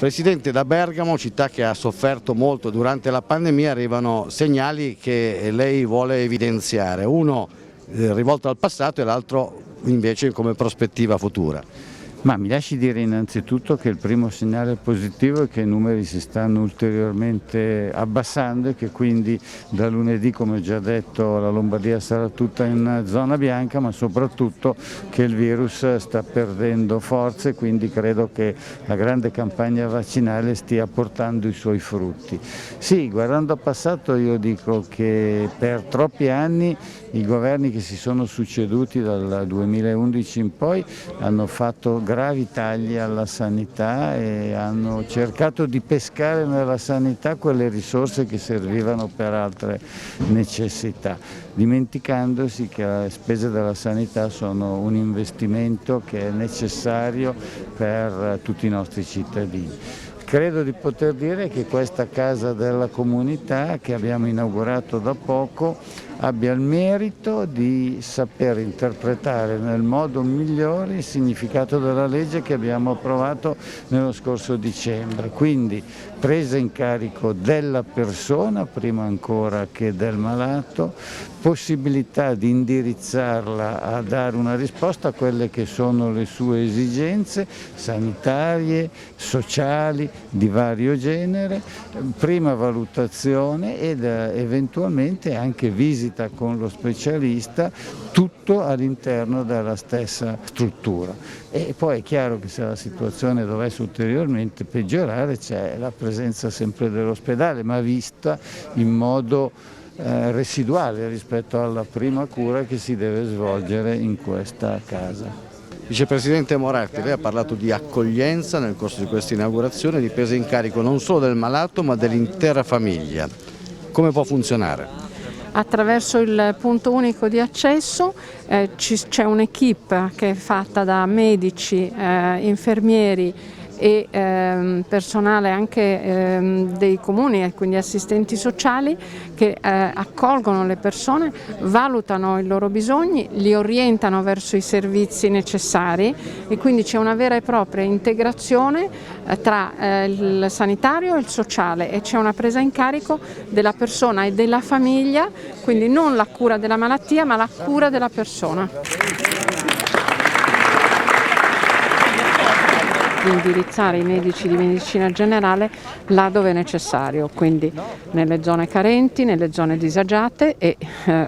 Presidente, da Bergamo, città che ha sofferto molto durante la pandemia, arrivano segnali che lei vuole evidenziare, uno rivolto al passato e l'altro invece come prospettiva futura. Ma mi lasci dire innanzitutto che il primo segnale positivo è che i numeri si stanno ulteriormente abbassando e che quindi da lunedì, come già detto, la Lombardia sarà tutta in zona bianca, ma soprattutto che il virus sta perdendo forze e quindi credo che la grande campagna vaccinale stia portando i suoi frutti. Sì, guardando al passato io dico che per troppi anni i governi che si sono succeduti dal 2011 in poi hanno fatto gravi tagli alla sanità e hanno cercato di pescare nella sanità quelle risorse che servivano per altre necessità, dimenticandosi che le spese della sanità sono un investimento che è necessario per tutti i nostri cittadini. Credo di poter dire che questa Casa della Comunità che abbiamo inaugurato da poco abbia il merito di saper interpretare nel modo migliore il significato della legge che abbiamo approvato nello scorso dicembre, quindi presa in carico della persona prima ancora che del malato, possibilità di indirizzarla a dare una risposta a quelle che sono le sue esigenze sanitarie, sociali, di vario genere, prima valutazione ed eventualmente anche visita con lo specialista, tutto all'interno della stessa struttura. E poi è chiaro che se la situazione dovesse ulteriormente peggiorare c'è la presenza sempre dell'ospedale, ma vista in modo residuale rispetto alla prima cura che si deve svolgere in questa casa. Vicepresidente Moratti, lei ha parlato di accoglienza nel corso di questa inaugurazione, di presa in carico non solo del malato ma dell'intera famiglia. Come può funzionare? Attraverso il punto unico di accesso c'è un'equipe che è fatta da medici, infermieri e personale anche dei comuni e quindi assistenti sociali che accolgono le persone, valutano i loro bisogni, li orientano verso i servizi necessari e quindi c'è una vera e propria integrazione tra il sanitario e il sociale e c'è una presa in carico della persona e della famiglia, quindi non la cura della malattia ma la cura della persona. Di indirizzare i medici di medicina generale là dove è necessario, quindi nelle zone carenti, nelle zone disagiate e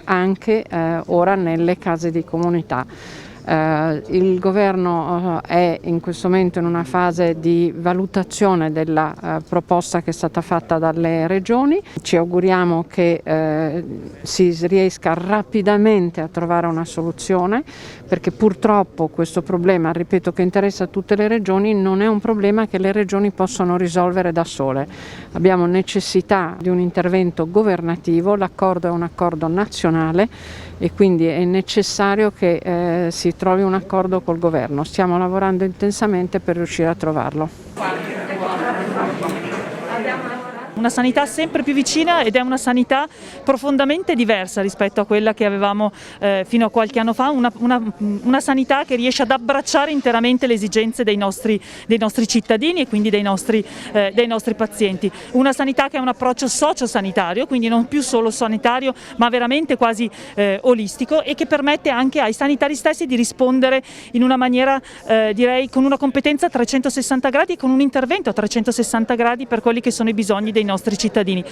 anche ora nelle case di comunità. Il governo è in questo momento in una fase di valutazione della proposta che è stata fatta dalle regioni. Ci auguriamo che si riesca rapidamente a trovare una soluzione, perché purtroppo questo problema, ripeto, che interessa tutte le regioni, non è un problema che le regioni possono risolvere da sole. Abbiamo necessità di un intervento governativo, l'accordo è un accordo nazionale e quindi è necessario che si trovi un accordo col governo. Stiamo lavorando intensamente per riuscire a trovarlo. Una sanità sempre più vicina ed è una sanità profondamente diversa rispetto a quella che avevamo fino a qualche anno fa, una sanità che riesce ad abbracciare interamente le esigenze dei nostri cittadini e quindi dei nostri pazienti. Una sanità che ha un approccio sociosanitario, quindi non più solo sanitario ma veramente quasi olistico e che permette anche ai sanitari stessi di rispondere in una maniera direi con una competenza a 360 gradi e con un intervento a 360 gradi per quelli che sono i bisogni dei nostri cittadini.